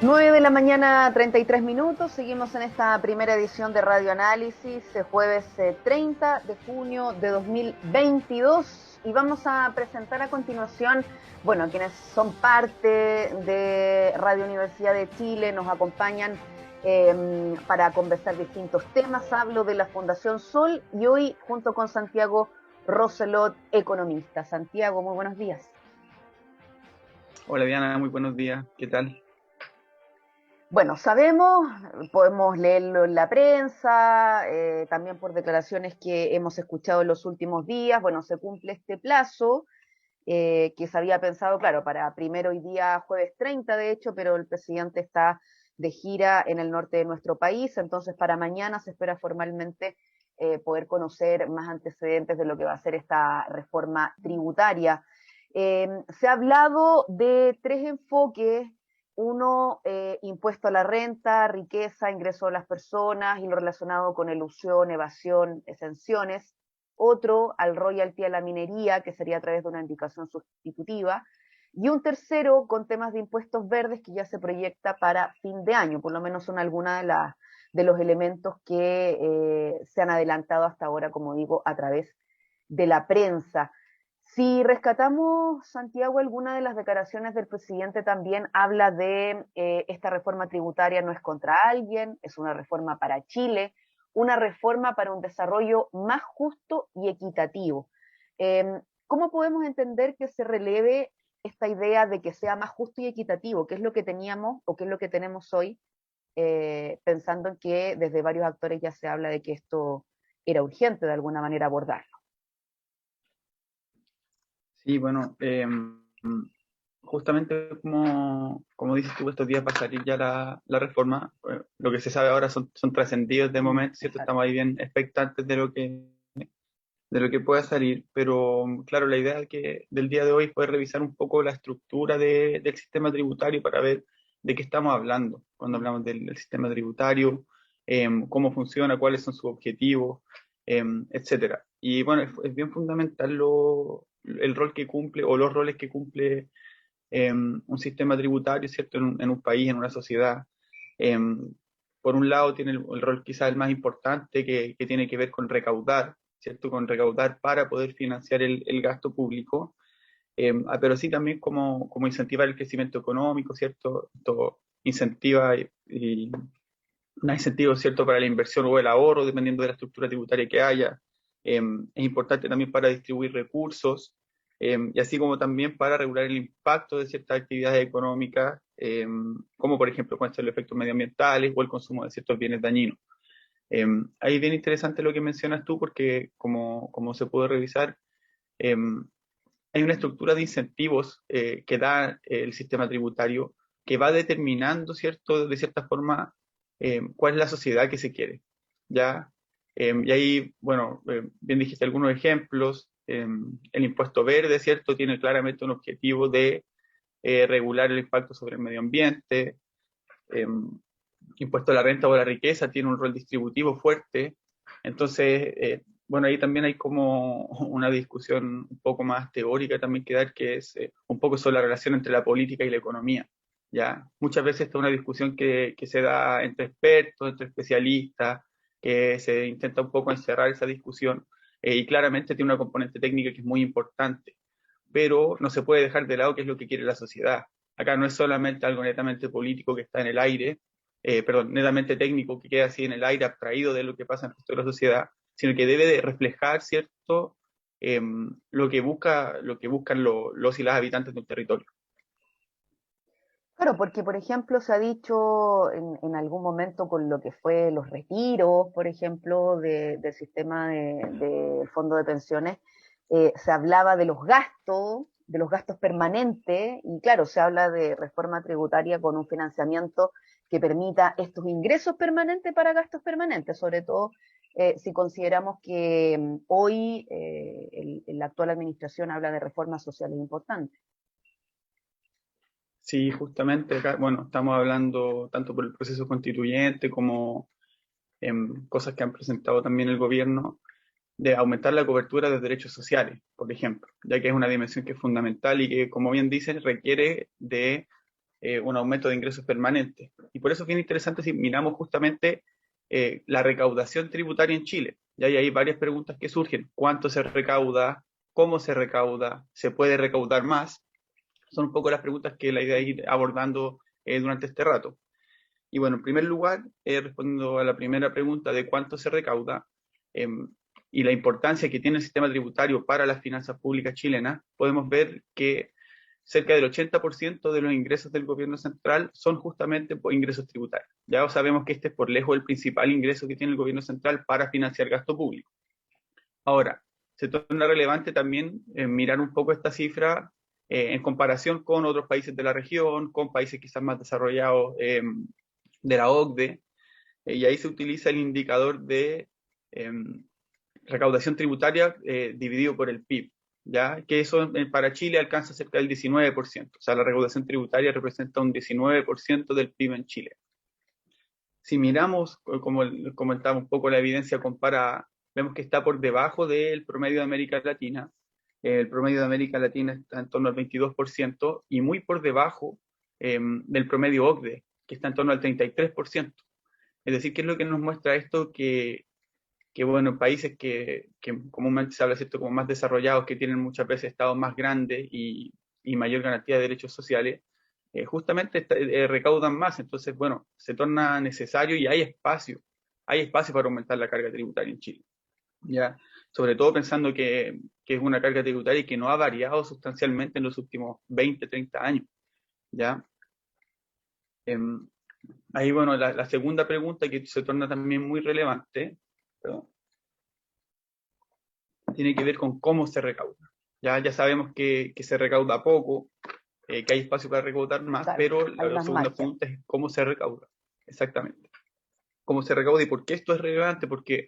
9 de la mañana, 33 minutos. Seguimos en esta primera edición de Radio Análisis, jueves 30 de junio de 2022. Y vamos a presentar a continuación, bueno, quienes son parte de Radio Universidad de Chile, nos acompañan para conversar distintos temas. Hablo de la Fundación Sol y hoy junto con Santiago Roselot, economista. Santiago, muy buenos días. Hola Diana, muy buenos días, ¿qué tal? Bueno, sabemos, podemos leerlo en la prensa, también por declaraciones que hemos escuchado en los últimos días. Bueno, se cumple este plazo que se había pensado, claro, para primero y día jueves 30, de hecho, pero el presidente está de gira en el norte de nuestro país, entonces para mañana se espera formalmente poder conocer más antecedentes de lo que va a ser esta reforma tributaria. Se ha hablado de tres enfoques: uno, impuesto a la renta, riqueza, ingreso de las personas y lo relacionado con elusión, evasión, exenciones. Otro, al royalty a la minería, que sería a través de una indicación sustitutiva. Y un tercero, con temas de impuestos verdes, que ya se proyecta para fin de año. Por lo menos son algunas de los elementos que se han adelantado hasta ahora, como digo, a través de la prensa. Si rescatamos, Santiago, alguna de las declaraciones del presidente, también habla de esta reforma tributaria no es contra alguien, es una reforma para Chile, una reforma para un desarrollo más justo y equitativo. ¿Cómo podemos entender que se releve esta idea de que sea más justo y equitativo? ¿Qué es lo que teníamos o qué es lo que tenemos hoy? Pensando en que desde varios actores ya se habla de que esto era urgente de alguna manera abordarlo. Sí, bueno, justamente como dices tú, estos días va a salir ya la reforma. Lo que se sabe ahora son trascendidos de momento, ¿cierto? Exacto. Estamos ahí bien expectantes de lo que pueda salir, pero claro, la idea del día de hoy fue revisar un poco la estructura del sistema tributario para ver de qué estamos hablando cuando hablamos del sistema tributario, cómo funciona, cuáles son sus objetivos, etcétera. Y bueno, es bien fundamental el rol que cumple o los roles que cumple un sistema tributario, ¿cierto? En un país, en una sociedad. Em, por un lado tiene el rol quizás el más importante que tiene que ver con recaudar, ¿cierto? Con recaudar para poder financiar el gasto público, pero sí también como incentivar el crecimiento económico, ¿cierto? Esto incentiva y da incentivos, ¿cierto? Para la inversión o el ahorro, dependiendo de la estructura tributaria que haya. Es importante también para distribuir recursos, y así como también para regular el impacto de ciertas actividades económicas, como por ejemplo pueden ser los efectos medioambientales o el consumo de ciertos bienes dañinos. Ahí es bien interesante lo que mencionas tú, porque como se puede revisar, eh, hay una estructura de incentivos que da el sistema tributario que va determinando, ¿cierto?, de cierta forma, cuál es la sociedad que se quiere, ¿ya? Y ahí, bueno, bien dijiste algunos ejemplos. El impuesto verde, ¿cierto?, tiene claramente un objetivo de regular el impacto sobre el medio ambiente. eh, Impuesto a la renta o a la riqueza tiene un rol distributivo fuerte. Entonces, bueno, ahí también hay como una discusión un poco más teórica también que dar, que es un poco sobre la relación entre la política y la economía. ¿Ya? Muchas veces esta es una discusión que se da entre expertos, entre especialistas, que se intenta un poco encerrar esa discusión, y claramente tiene una componente técnica que es muy importante, pero no se puede dejar de lado qué es lo que quiere la sociedad. Acá no es solamente algo netamente político que está en el aire, perdón, netamente técnico que queda así en el aire, abstraído de lo que pasa en el resto de la sociedad, sino que debe de reflejar, ¿cierto?, lo que buscan los y las habitantes de un territorio. Claro, porque por ejemplo se ha dicho en algún momento con lo que fue los retiros, por ejemplo, del sistema de fondo de pensiones, se hablaba de los gastos permanentes, y claro, se habla de reforma tributaria con un financiamiento que permita estos ingresos permanentes para gastos permanentes, sobre todo si consideramos que hoy la actual administración habla de reformas sociales importantes. Sí, justamente acá, bueno, estamos hablando tanto por el proceso constituyente como cosas que han presentado también el gobierno, de aumentar la cobertura de derechos sociales, por ejemplo, ya que es una dimensión que es fundamental y que, como bien dicen, requiere de un aumento de ingresos permanentes. Y por eso es bien interesante si miramos justamente la recaudación tributaria en Chile. Y ahí hay varias preguntas que surgen. ¿Cuánto se recauda? ¿Cómo se recauda? ¿Se puede recaudar más? Son un poco las preguntas que la idea es ir abordando durante este rato. Y bueno, en primer lugar, respondiendo a la primera pregunta de cuánto se recauda eh, y la importancia que tiene el sistema tributario para las finanzas públicas chilenas, podemos ver que cerca del 80% de los ingresos del gobierno central son justamente por ingresos tributarios. Ya sabemos que este es por lejos el principal ingreso que tiene el gobierno central para financiar gasto público. Ahora, se torna relevante también mirar un poco esta cifra en comparación con otros países de la región, con países quizás más desarrollados de la OCDE, y ahí se utiliza el indicador de eh, recaudación tributaria dividido por el PIB, ¿ya? Que eso para Chile alcanza cerca del 19%, o sea, la recaudación tributaria representa un 19% del PIB en Chile. Si miramos, como comentaba un poco la evidencia comparada, vemos que está por debajo del promedio de América Latina. El promedio de América Latina está en torno al 22% y muy por debajo del promedio OCDE, que está en torno al 33%. Es decir, ¿qué es lo que nos muestra esto? Que bueno, países que comúnmente se habla, ¿cierto?, como más desarrollados, que tienen muchas veces estados más grandes y mayor garantía de derechos sociales, justamente recaudan más. Entonces, bueno, se torna necesario y hay espacio para aumentar la carga tributaria en Chile. ¿Ya? Sobre todo pensando que es una carga tributaria y que no ha variado sustancialmente en los últimos 20, 30 años. ¿Ya? Em, Ahí, bueno, la segunda pregunta que se torna también muy relevante, perdón, tiene que ver con cómo se recauda. Ya sabemos que se recauda poco, que hay espacio para recaudar más, Claro, pero hay la más segunda margen. pregunta es cómo se recauda. Exactamente. ¿Cómo se recauda y por qué esto es relevante? Porque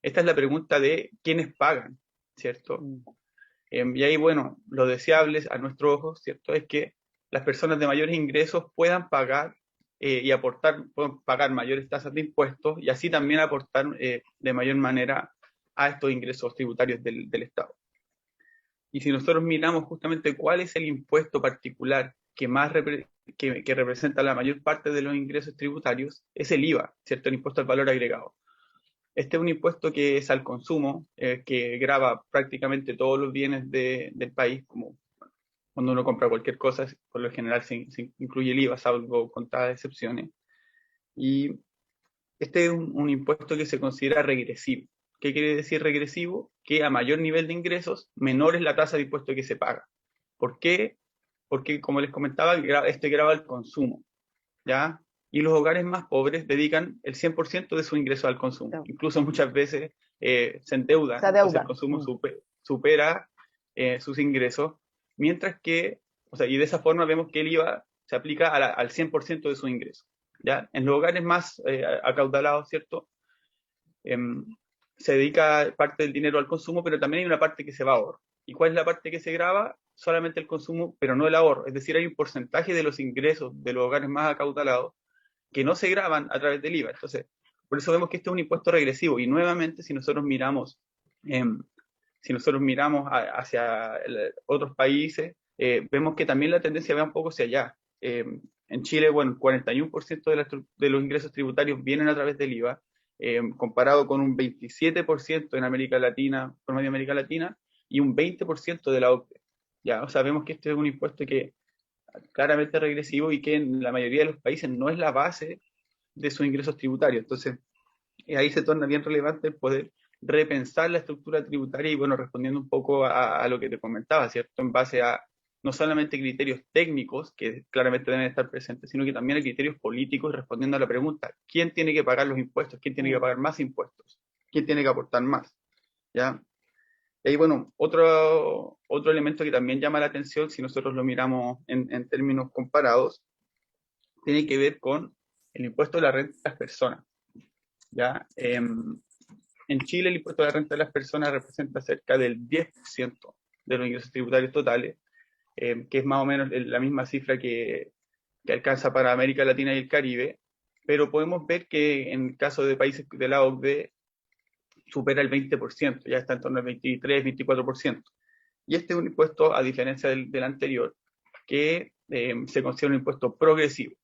esta es la pregunta de quiénes pagan, ¿cierto? Mm. Y ahí, bueno, lo deseable a nuestro ojo, ¿cierto?, es que las personas de mayores ingresos puedan pagar y aportar, puedan pagar mayores tasas de impuestos y así también aportar de mayor manera a estos ingresos tributarios del Estado. Y si nosotros miramos justamente cuál es el impuesto particular que representa la mayor parte de los ingresos tributarios, es el IVA, ¿cierto? El impuesto al valor agregado. Este es un impuesto que es al consumo, que grava prácticamente todos los bienes del país, como cuando uno compra cualquier cosa, por lo general se incluye el IVA, salvo contadas excepciones. Y este es un impuesto que se considera regresivo. ¿Qué quiere decir regresivo? Que a mayor nivel de ingresos, menor es la tasa de impuesto que se paga. ¿Por qué? Porque, como les comentaba, este grava el consumo, ¿ya? Y los hogares más pobres dedican el 100% de su ingreso al consumo. No, Incluso muchas veces se se endeudan, entonces el adeudan. consumo Mm. supera sus ingresos, mientras que, o sea, y de esa forma vemos que el IVA se aplica al 100% de sus ingresos, ¿ya? En los hogares más acaudalados, ¿cierto? Em, Se dedica parte del dinero al consumo, pero también hay una parte que se va a ahorro. ¿Y cuál es la parte que se grava? Solamente el consumo, pero no el ahorro. Es decir, hay un porcentaje de los ingresos de los hogares más acaudalados que no se graban a través del IVA. Entonces, por eso vemos que este es un impuesto regresivo. Y nuevamente, eh, si nosotros miramos hacia otros países, vemos que también la tendencia va un poco hacia allá. En Chile, bueno, el 41% de los ingresos tributarios vienen a través del IVA, comparado con un 27% en América Latina, promedio de América Latina, y un 20% de la OCDE. Ya, o sea, vemos que este es un impuesto que claramente regresivo y que en la mayoría de los países no es la base de sus ingresos tributarios. Entonces, ahí se torna bien relevante el poder repensar la estructura tributaria y, bueno, respondiendo un poco a lo que te comentaba, ¿cierto? En base a no solamente criterios técnicos, que claramente deben estar presentes, sino que también a criterios políticos, respondiendo a la pregunta, ¿quién tiene que pagar los impuestos? ¿Quién tiene que Mm. pagar más impuestos? ¿Quién tiene que aportar más? ¿Ya? Y ahí, bueno, otro elemento que también llama la atención, si nosotros lo miramos en términos comparados, tiene que ver con el impuesto de la renta de las personas. ¿Ya? En Chile el impuesto de la renta de las personas representa cerca del 10% de los ingresos tributarios totales, que es más o menos la misma cifra que alcanza para América Latina y el Caribe, pero podemos ver que en el caso de países de la OCDE supera el 20%, ya está en torno al 23, 24%. Y este es un impuesto, a diferencia del anterior, que se considera un impuesto progresivo,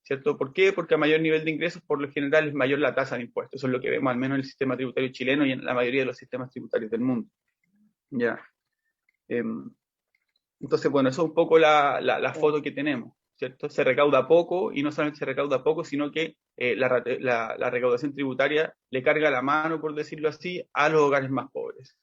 ¿cierto? ¿Por qué? Porque a mayor nivel de ingresos, por lo general, es mayor la tasa de impuestos. Eso es lo que vemos al menos en el sistema tributario chileno y en la mayoría de los sistemas tributarios del mundo. ¿Ya? Entonces, bueno, eso es un poco la foto que tenemos, ¿cierto? Se recauda poco y no solamente se recauda poco, sino que la recaudación tributaria le carga la mano, por decirlo así, a los hogares más pobres.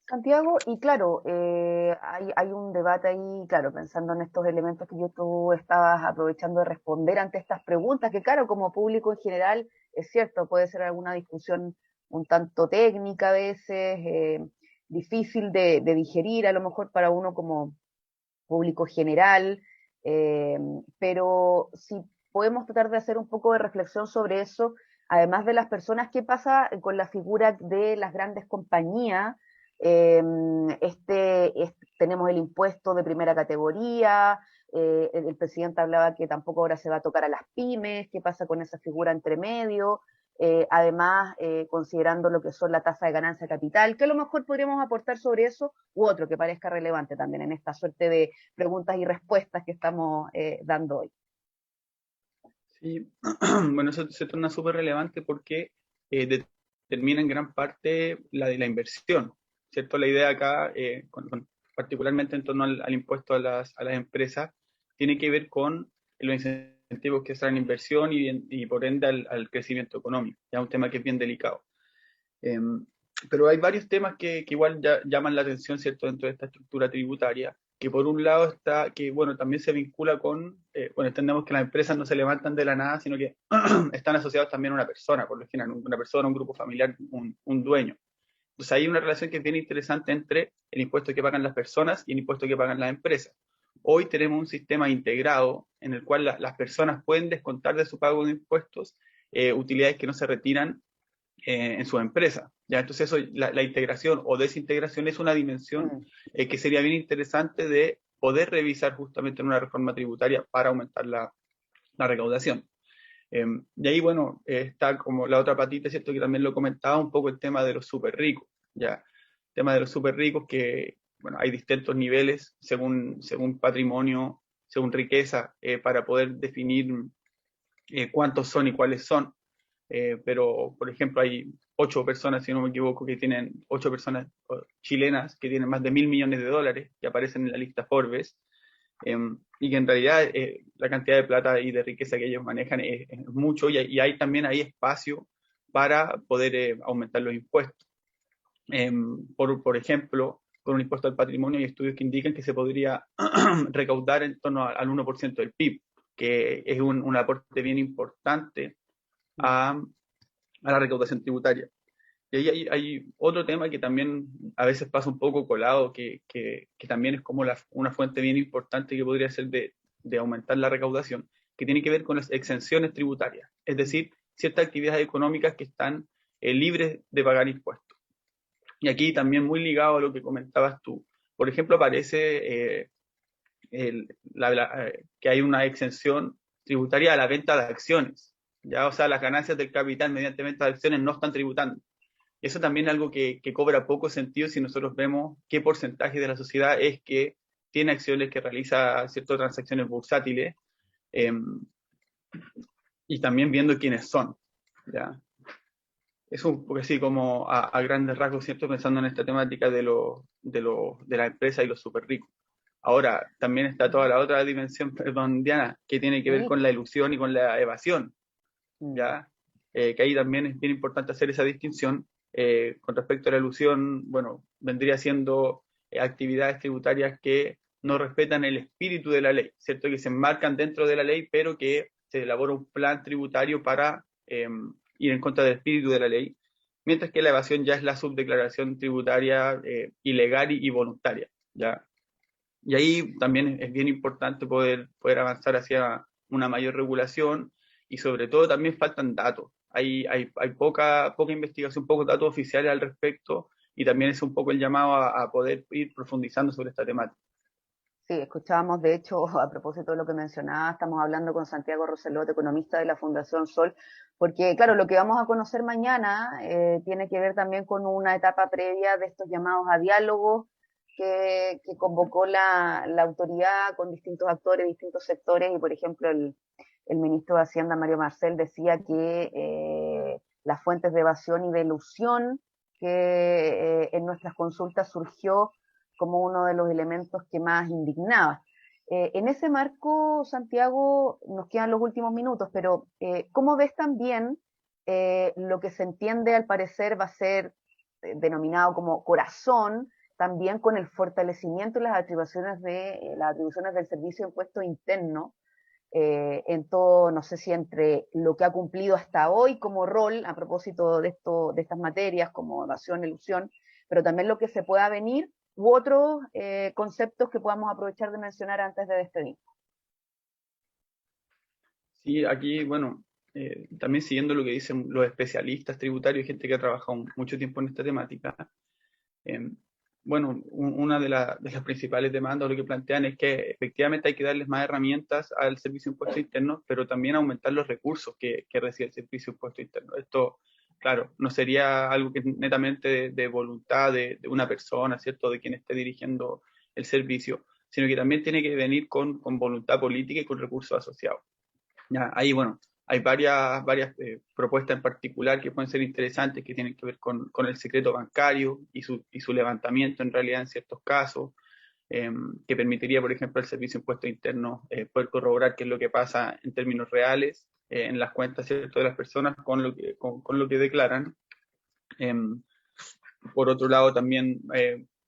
Santiago, y claro, hay un debate ahí, claro, pensando en estos elementos que tú estabas aprovechando de responder ante estas preguntas, que claro, como público en general, es cierto, puede ser alguna discusión un tanto técnica a veces, difícil de digerir a lo mejor para uno como público general, eh, pero si podemos tratar de hacer un poco de reflexión sobre eso, además de las personas, ¿qué pasa con la figura de las grandes compañías? Eh, tenemos el impuesto de primera categoría, el presidente hablaba que tampoco ahora se va a tocar a las pymes, ¿qué pasa con esa figura entre medio? Además, considerando lo que son la tasa de ganancia de capital, que a lo mejor podríamos aportar sobre eso, u otro que parezca relevante también en esta suerte de preguntas y respuestas que estamos dando hoy. Sí, bueno, eso se torna súper relevante porque determina en gran parte la de la inversión, ¿cierto? La idea acá, particularmente en torno al impuesto a las empresas, tiene que ver con los incentivos que traen inversión y por ende al crecimiento económico. Ya es un tema que es bien delicado. Eh, pero hay varios temas que igual llaman la atención, ¿cierto?, dentro de esta estructura tributaria, que por un lado está, que bueno, también se vincula con, bueno, entendemos que las empresas no se levantan de la nada, sino que están asociados también a una persona, por lo general, una persona, un grupo familiar, un dueño. Entonces hay una relación que es bien interesante entre el impuesto que pagan las personas y el impuesto que pagan las empresas. Hoy tenemos un sistema integrado en el cual las personas pueden descontar de su pago de impuestos utilidades que no se retiran en su empresa. ¿Ya? Entonces eso, la integración o desintegración es una dimensión Mm. que sería bien interesante de poder revisar justamente en una reforma tributaria para aumentar la recaudación. Y ahí, bueno, está como la otra patita, ¿cierto? Que también lo comentaba un poco el tema de los súper ricos, ¿ya? El tema de los súper ricos que, bueno, hay distintos niveles según patrimonio, según riqueza, para poder definir cuántos son y cuáles son. Pero, por ejemplo, hay 8 personas, si no me equivoco, que tienen 8 personas chilenas que tienen más de $1.000 millones que aparecen en la lista Forbes, y que en realidad la cantidad de plata y de riqueza que ellos manejan es mucho, y hay también ahí espacio para poder aumentar los impuestos. Por ejemplo, con un impuesto al patrimonio hay estudios que indican que se podría recaudar en torno al 1% del PIB, que es un aporte bien importante a la recaudación tributaria. Y ahí hay otro tema que también a veces pasa un poco colado, que también es como una fuente bien importante que podría ser de aumentar la recaudación, que tiene que ver con las exenciones tributarias, es decir, ciertas actividades económicas que están libres de pagar impuestos. Y aquí también muy ligado a lo que comentabas tú. Por ejemplo, aparece que hay una exención tributaria a la venta de acciones. ¿Ya? O sea, las ganancias del capital mediante venta de acciones no están tributando. Eso también es algo que cobra poco sentido si nosotros vemos qué porcentaje de la sociedad es que tiene acciones, que realiza ciertas transacciones bursátiles, eh, y también viendo quiénes son. ¿Ya? Es un poco así como a grandes rasgos, ¿cierto? Pensando en esta temática de la empresa y los súper ricos. Ahora, también está toda la otra dimensión, perdón, Diana, que tiene que ver Sí. con la ilusión y con la evasión, Mm. ¿ya? Que ahí también es bien importante hacer esa distinción. Con respecto a la ilusión, bueno, vendría siendo actividades tributarias que no respetan el espíritu de la ley, ¿cierto? Que se enmarcan dentro de la ley, pero que se elabora un plan tributario para ir en contra del espíritu de la ley, mientras que la evasión ya es la subdeclaración tributaria ilegal y voluntaria, ¿ya? Y ahí también es bien importante poder avanzar hacia una mayor regulación, y sobre todo también faltan datos. Hay poca investigación, pocos datos oficiales al respecto, y también es un poco el llamado a poder ir profundizando sobre esta temática. Sí, escuchábamos, de hecho, a propósito de lo que mencionaba, estamos hablando con Santiago Roselot, economista de la Fundación Sol, porque, claro, lo que vamos a conocer mañana tiene que ver también con una etapa previa de estos llamados a diálogo que convocó la autoridad con distintos actores, distintos sectores, y por ejemplo el ministro de Hacienda, Mario Marcel, decía que las fuentes de evasión y de elusión que en nuestras consultas surgió como uno de los elementos que más indignaba. En ese marco, Santiago, nos quedan los últimos minutos, pero ¿cómo ves también lo que se entiende al parecer va a ser denominado como corazón, también con el fortalecimiento y las atribuciones del Servicio de Impuesto Interno, en todo, no sé si entre lo que ha cumplido hasta hoy como rol a propósito de estas materias como evasión, elusión, pero también lo que se pueda venir u otros conceptos que podamos aprovechar de mencionar antes de despedir. Sí, aquí, bueno, también siguiendo lo que dicen los especialistas tributarios, gente que ha trabajado mucho tiempo en esta temática, bueno, una de las principales demandas, lo que plantean es que efectivamente hay que darles más herramientas al Servicio de Impuestos Internos, pero también aumentar los recursos que recibe el Servicio de Impuestos Internos. Esto, claro, no sería algo que netamente de voluntad de una persona, ¿cierto?, de quien esté dirigiendo el servicio, sino que también tiene que venir con voluntad política y con recursos asociados. Ya, ahí, bueno, hay varias propuestas en particular que pueden ser interesantes, que tienen que ver con el secreto bancario y su levantamiento en realidad en ciertos casos, que permitiría, por ejemplo, al Servicio de Impuestos Internos poder corroborar qué es lo que pasa en términos reales en las cuentas, ¿cierto?, de las personas con lo que declaran. Por otro lado, también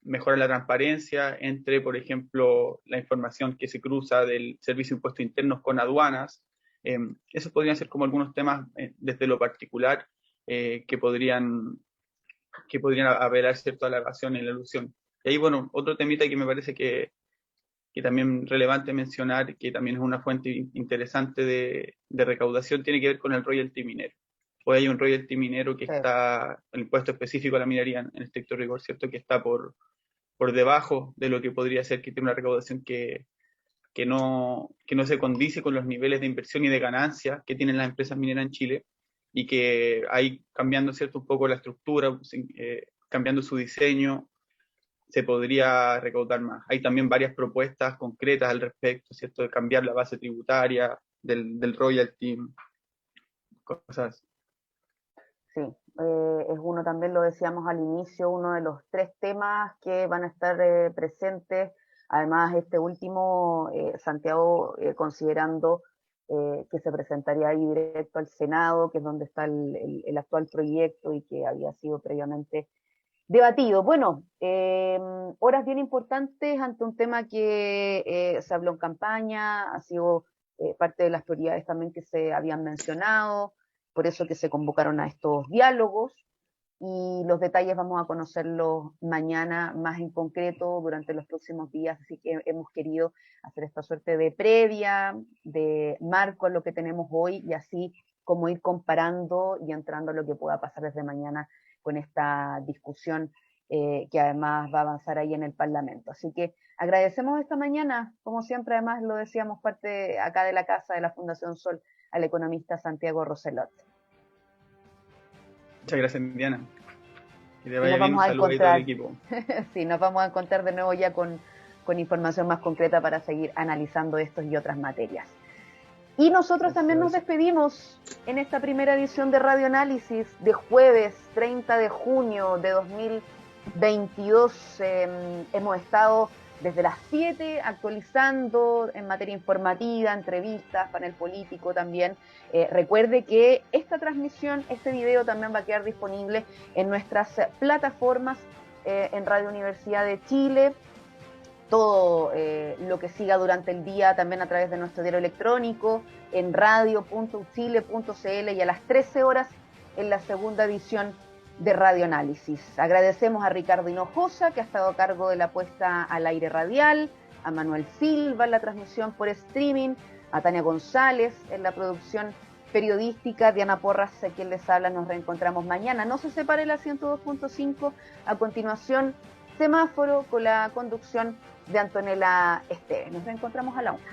mejora la transparencia entre, por ejemplo, la información que se cruza del Servicio de Impuestos Internos con aduanas. Esos podrían ser como algunos temas desde lo particular que podrían apelar, ¿cierto?, a la evasión y la elusión. Y ahí, bueno, otro temita que me parece que también relevante mencionar, que también es una fuente interesante de recaudación, tiene que ver con el royalty minero. Hoy hay un royalty minero que está, el impuesto específico a la minería en estricto rigor, ¿cierto?, que está por debajo de lo que podría ser, que tiene una recaudación que no se condice con los niveles de inversión y de ganancia que tienen las empresas mineras en Chile, y que hay, cambiando, ¿cierto?, un poco la estructura, cambiando su diseño, se podría recaudar más. Hay también varias propuestas concretas al respecto, ¿cierto?, de cambiar la base tributaria del royalty, cosas. Sí, es uno, también lo decíamos al inicio, uno de los 3 temas que van a estar presentes. Además, este último, Santiago, considerando que se presentaría ahí directo al Senado, que es donde está el actual proyecto y que había sido previamente debatido. Bueno, horas bien importantes ante un tema que se habló en campaña, ha sido parte de las prioridades también que se habían mencionado, por eso que se convocaron a estos diálogos, y los detalles vamos a conocerlos mañana más en concreto durante los próximos días, así que hemos querido hacer esta suerte de previa, de marco a lo que tenemos hoy, y así como ir comparando y entrando a lo que pueda pasar desde mañana con esta discusión que además va a avanzar ahí en el Parlamento. Así que agradecemos esta mañana, como siempre, además lo decíamos, parte acá de la casa de la Fundación Sol, al economista Santiago Roselot. Muchas gracias, Diana. Que te Y vaya nos bien, un vamos a saludo ahí todo el encontrar, equipo. sí, nos vamos a encontrar de nuevo ya con información más concreta para seguir analizando estos y otras materias. Y nosotros también nos despedimos en esta primera edición de Radio Análisis de jueves 30 de junio de 2022. Hemos estado desde las 7 actualizando en materia informativa, entrevistas, panel político también. Recuerde que esta transmisión, este video también va a quedar disponible en nuestras plataformas, en Radio Universidad de Chile, todo lo que siga durante el día también a través de nuestro diario electrónico en radio.uchile.cl, y a las 13 horas en la segunda edición de Radio Análisis. Agradecemos a Ricardo Hinojosa, que ha estado a cargo de la puesta al aire radial, a Manuel Silva en la transmisión por streaming, a Tania González en la producción periodística, Diana Porras, quien les habla. Nos reencontramos mañana. No se separe la 102.5. A continuación, Semáforo con la conducción de Antonella Esteves. Nos reencontramos a la 1.